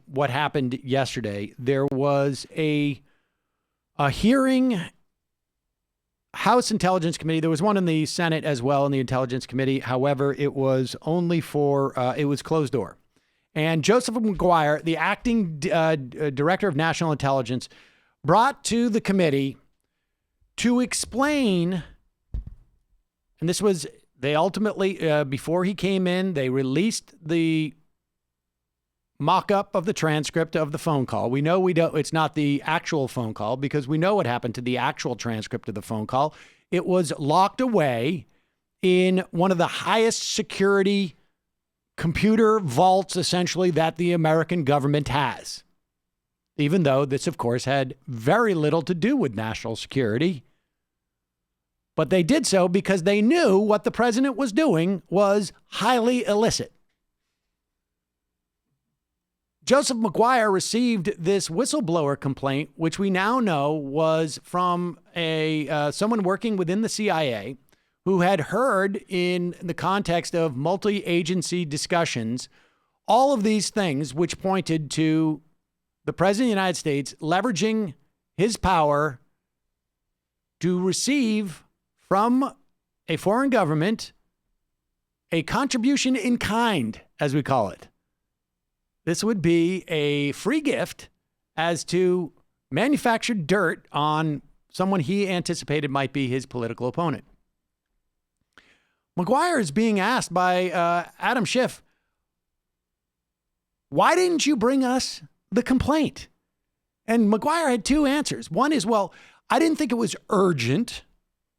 what happened yesterday. There was a hearing, House Intelligence Committee. There was one in the Senate as well in the Intelligence Committee. However, it was only for, it was closed door. And Joseph Maguire, the acting director of national intelligence, brought to the committee to explain, and this was, they ultimately, before he came in, they released the mock-up of the transcript of the phone call. We know it's not the actual phone call because we know what happened to the actual transcript of the phone call. It was locked away in one of the highest security computer vaults, essentially, that the American government has. Even though this, of course, had very little to do with national security. But they did so because they knew what the president was doing was highly illicit. Joseph Maguire received this whistleblower complaint, which we now know was from someone working within the CIA who had heard in the context of multi-agency discussions all of these things which pointed to the president of the United States leveraging his power to receive from a foreign government a contribution in kind, as we call it. This would be a free gift as to manufactured dirt on someone he anticipated might be his political opponent. Maguire is being asked by Adam Schiff, why didn't you bring us the complaint? And Maguire had two answers. One is, well, I didn't think it was urgent,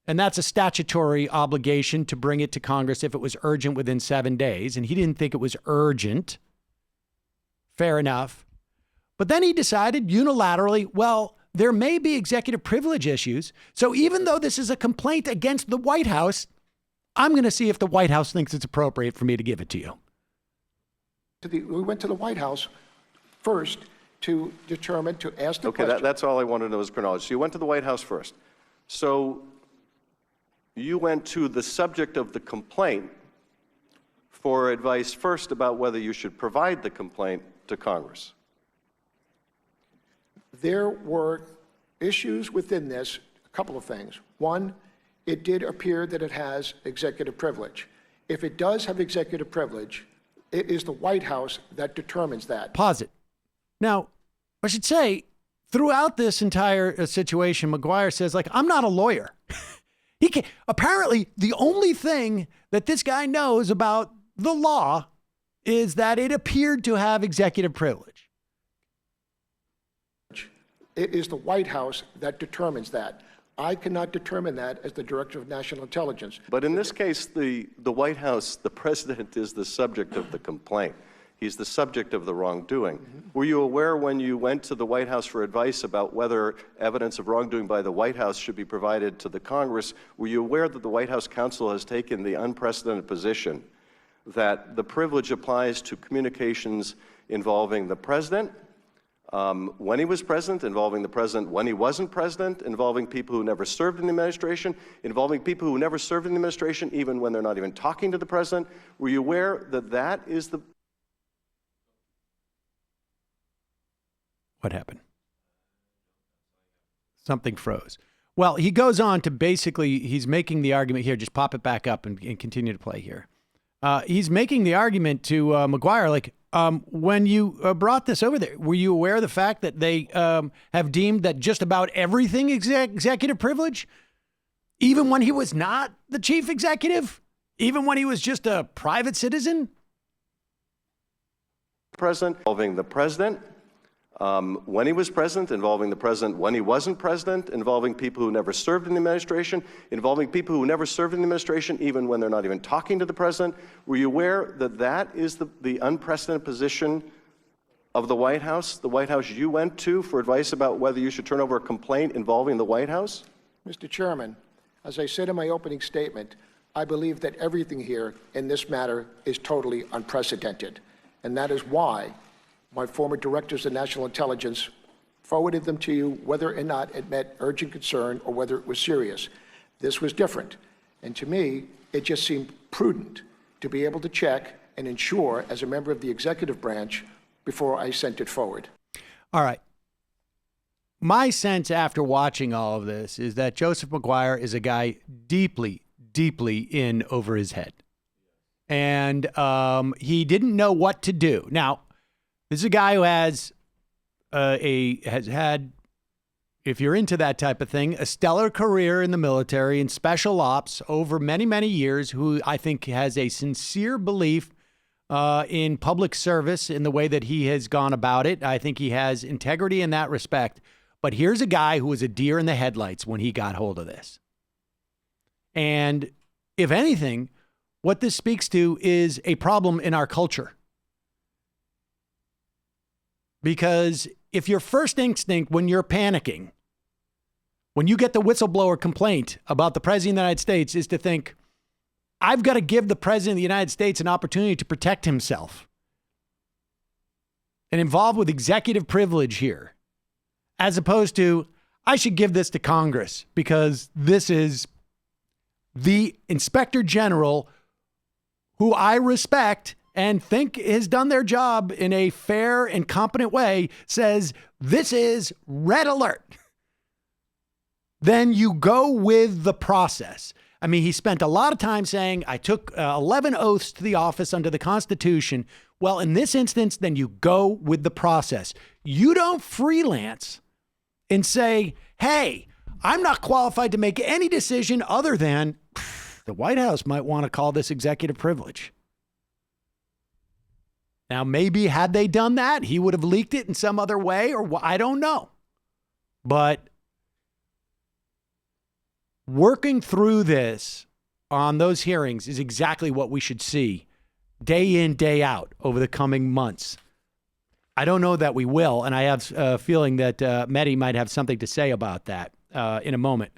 and that's a statutory obligation to bring it to Congress if it was urgent within 7 days, and he didn't think it was urgent. Fair enough. But then he decided unilaterally, well, there may be executive privilege issues. So even though this is a complaint against the White House, I'm going to see if the White House thinks it's appropriate for me to give it to you. We went to the White House first to determine, to ask the question. Okay, that's all I wanted to know is chronology. So you went to the White House first. So you went to the subject of the complaint for advice first about whether you should provide the complaint to Congress. There were issues within this, a couple of things. One, it did appear that it has executive privilege. If it does have executive privilege, it is the White House that determines that. Pause it. Now, I should say, throughout this entire situation, Maguire says, like, I'm not a lawyer. Apparently, the only thing that this guy knows about the law is that it appeared to have executive privilege. It is the White House that determines that. I cannot determine that as the Director of National Intelligence. But in this case, the White House, the president is the subject of the complaint. He's the subject of the wrongdoing. Mm-hmm. Were you aware when you went to the White House for advice about whether evidence of wrongdoing by the White House should be provided to the Congress, were you aware that the White House counsel has taken the unprecedented position that the privilege applies to communications involving the president, when he was president, involving the president when he wasn't president, involving people who never served in the administration, involving people who never served in the administration even when they're not even talking to the president? Were you aware that that is the... What happened? Something froze. Well, he goes on to basically, he's making the argument here, just pop it back up and continue to play here. He's making the argument to Maguire, like, when you brought this over there, were you aware of the fact that they have deemed that just about everything is executive privilege? Even when he was not the chief executive? Even when he was just a private citizen? President, involving the president, when he was president, involving the president when he wasn't president, involving people who never served in the administration, involving people who never served in the administration even when they're not even talking to the president. Were you aware that that is the unprecedented position of the White House you went to for advice about whether you should turn over a complaint involving the White House? Mr. Chairman, as I said in my opening statement, I believe that everything here in this matter is totally unprecedented, and that is why my former directors of national intelligence forwarded them to you whether or not it met urgent concern or whether it was serious. This was different. And to me, it just seemed prudent to be able to check and ensure, as a member of the executive branch, before I sent it forward. All right. My sense after watching all of this is that Joseph Maguire is a guy deeply, deeply in over his head. And he didn't know what to do. Now, this is a guy who has had, if you're into that type of thing, a stellar career in the military and special ops over many, many years, who I think has a sincere belief in public service in the way that he has gone about it. I think he has integrity in that respect. But here's a guy who was a deer in the headlights when he got hold of this. And if anything, what this speaks to is a problem in our culture. Because if your first instinct when you're panicking, when you get the whistleblower complaint about the President of the United States, is to think, I've got to give the President of the United States an opportunity to protect himself and involved with executive privilege here, as opposed to, I should give this to Congress because this is the Inspector General who I respect and think has done their job in a fair and competent way, says this is red alert. Then you go with the process. I mean, he spent a lot of time saying, I took 11 oaths to the office under the Constitution. Well, in this instance, then you go with the process. You don't freelance and say, hey, I'm not qualified to make any decision other than the White House might want to call this executive privilege. Now, maybe had they done that, he would have leaked it in some other way, or I don't know. But working through this on those hearings is exactly what we should see day in, day out over the coming months. I don't know that we will, and I have a feeling that Mehdi might have something to say about that in a moment.